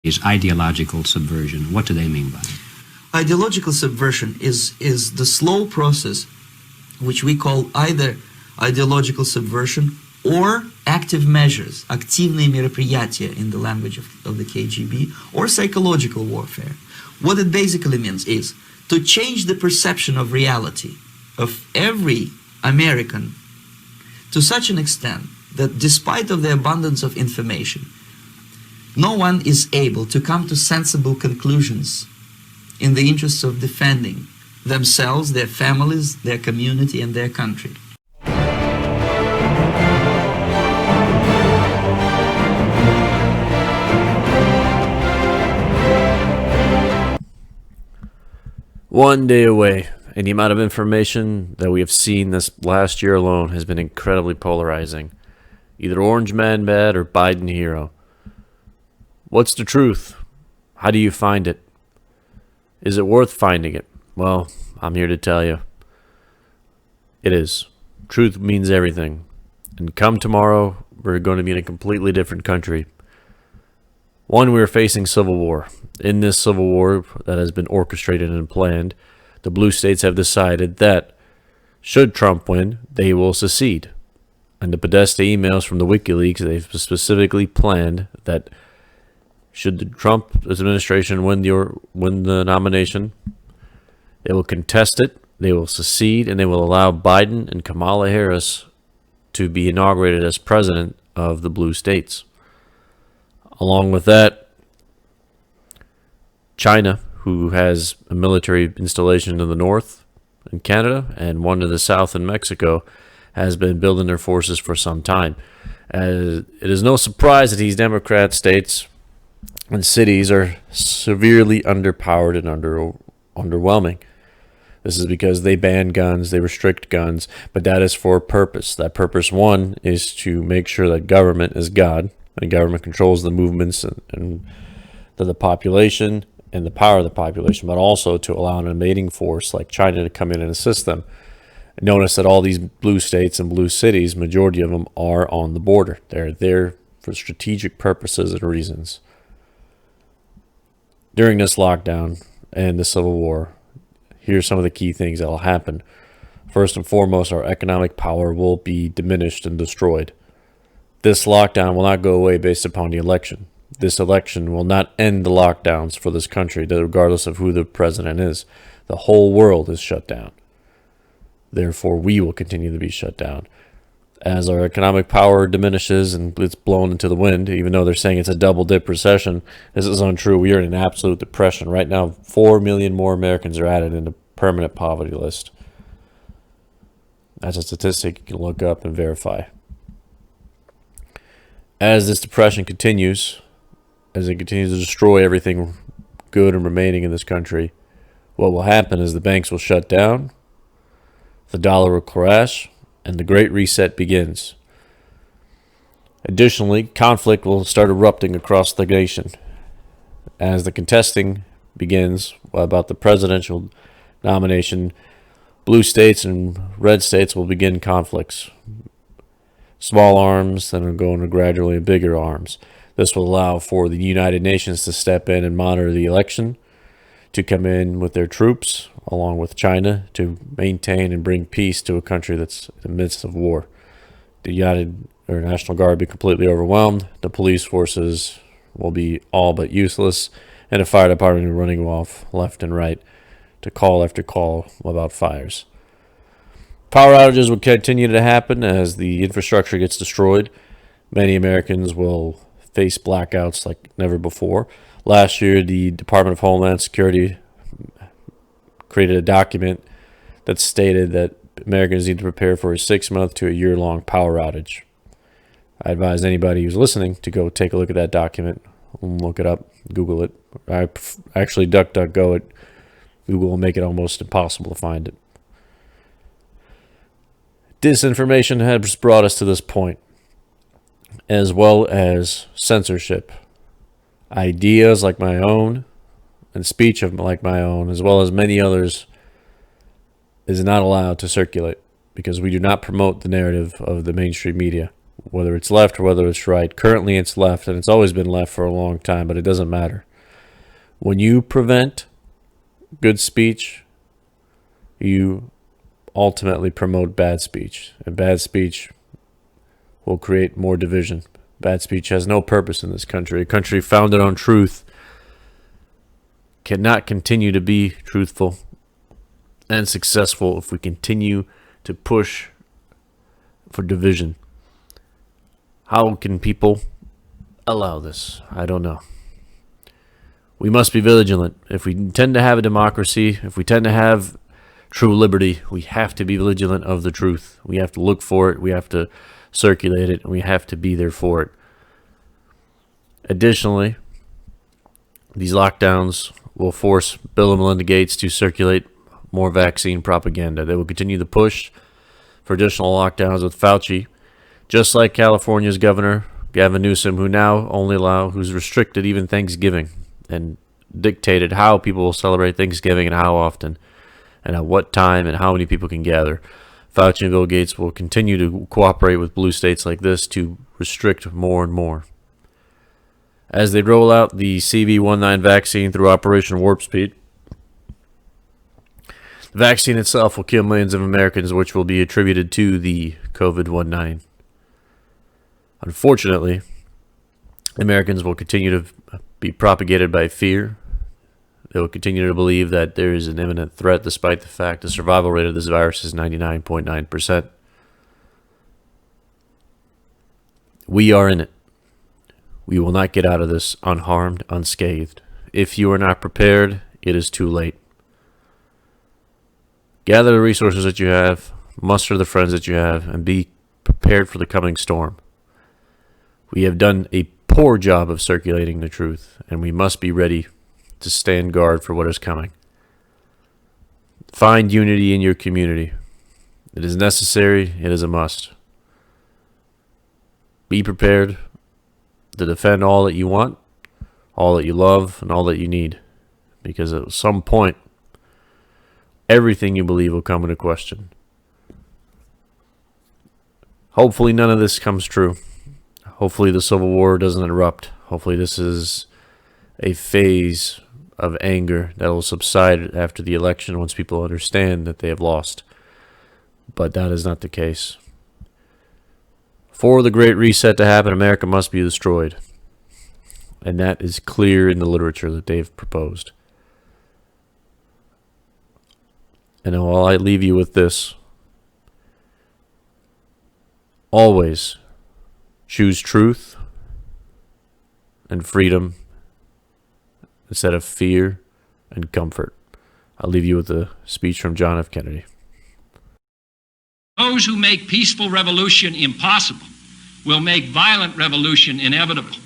is ideological subversion. What do they mean by it? Ideological subversion is the slow process which we call either ideological subversion or active measures, активные мероприятия in the language of the KGB, or psychological warfare. What it basically means is to change the perception of reality of every American to such an extent that despite of the abundance of information, no one is able to come to sensible conclusions in the interests of defending themselves, their families, their community, and their country. One day away, and the amount of information that we have seen this last year alone has been incredibly polarizing. Either Orange Man bad or Biden hero. What's the truth? How do you find it? Is it worth finding it? Well, I'm here to tell you. It is. Truth means everything. And come tomorrow, we're going to be in a completely different country. One, we are facing civil war. In this civil war that has been orchestrated and planned, the blue states have decided that, should Trump win, they will secede. And the Podesta emails from the WikiLeaks, they've specifically planned that should the Trump administration win the nomination, they will contest it, they will secede, and they will allow Biden and Kamala Harris to be inaugurated as president of the blue states. Along with that, China, who has a military installation in the north in Canada and one to the south in Mexico, has been building their forces for some time. As it is no surprise that these Democrat states and cities are severely underpowered and underwhelming. This is because they ban guns, they restrict guns, but that is for a purpose. That purpose, one, is to make sure that government is God, and government controls the movements and the population and the power of the population, but also to allow an invading force like China to come in and assist them. Notice that all these blue states and blue cities, majority of them are on the border. They're there for strategic purposes and reasons. During this lockdown and the Civil War, here's some of the key things that will happen. First and foremost, our economic power will be diminished and destroyed. This lockdown will not go away based upon the election. This election will not end the lockdowns for this country, regardless of who the president is. The whole world is shut down. Therefore, we will continue to be shut down. As our economic power diminishes and it's blown into the wind, even though they're saying it's a double-dip recession, this is untrue. We are in an absolute depression. Right now, 4 million more Americans are added in the permanent poverty list. That's a statistic you can look up and verify. As this depression continues, as it continues to destroy everything good and remaining in this country, what will happen is the banks will shut down, the dollar will crash, and the Great Reset begins. Additionally, conflict will start erupting across the nation as the contesting begins about the presidential nomination. Blue states and red states will begin conflicts. Small arms, then are going to gradually bigger arms. This will allow for the United Nations to step in and monitor the election, to come in with their troops, along with China, to maintain and bring peace to a country that's in the midst of war. The National Guard will be completely overwhelmed. The police forces will be all but useless, and the fire department will be running off left and right to call after call about fires. Power outages will continue to happen as the infrastructure gets destroyed. Many Americans will face blackouts like never before. Last year, the Department of Homeland Security created a document that stated that Americans need to prepare for a 6-month to a year-long power outage. I advise anybody who's listening to go take a look at that document, look it up, Google it. Actually, DuckDuckGo it. Google will make it almost impossible to find it. Disinformation has brought us to this point, as well as censorship. Ideas like my own and speech like my own, as well as many others, is not allowed to circulate because we do not promote the narrative of the mainstream media. whether it's left or whether it's right. Currently it's left, and it's always been left for a long time, but it doesn't matter. When you prevent good speech, you ultimately promote bad speech, and bad speech will create more division. Bad speech has no purpose in this country. A country founded on truth cannot continue to be truthful and successful if we continue to push for division. How can people allow this? I don't know. We must be vigilant. If we intend to have a democracy, if we tend to have true liberty, we have to be vigilant of the truth. We have to look for it. We have to circulate it. And we have to be there for it. Additionally, these lockdowns will force Bill and Melinda Gates to circulate more vaccine propaganda. They will continue to push for additional lockdowns with Fauci, just like California's governor, Gavin Newsom, who's restricted even Thanksgiving and dictated how people will celebrate Thanksgiving and how often and at what time and how many people can gather. Fauci and Bill Gates will continue to cooperate with blue states like this to restrict more and more. As they roll out the CV-19 vaccine through Operation Warp Speed, the vaccine itself will kill millions of Americans, which will be attributed to the COVID-19. Unfortunately, Americans will continue to be propagated by fear. They will continue to believe that there is an imminent threat, despite the fact the survival rate of this virus is 99.9%. We are in it. We will not get out of this unharmed, unscathed. If you are not prepared, it is too late. Gather the resources that you have, muster the friends that you have, and be prepared for the coming storm. We have done a poor job of circulating the truth, and we must be ready to stand guard for what is coming. Find unity in your community. It is necessary, it is a must. Be prepared to defend all that you want, all that you love, and all that you need. Because at some point, everything you believe will come into question. Hopefully none of this comes true. Hopefully the Civil War doesn't erupt. Hopefully this is a phase of anger that will subside after the election once people understand that they have lost. But that is not the case. For the Great Reset to happen, America must be destroyed. And that is clear in the literature that they've proposed. And while I leave you with this, always choose truth and freedom instead of fear and comfort. I'll leave you with a speech from John F. Kennedy. Those who make peaceful revolution impossible will make violent revolution inevitable.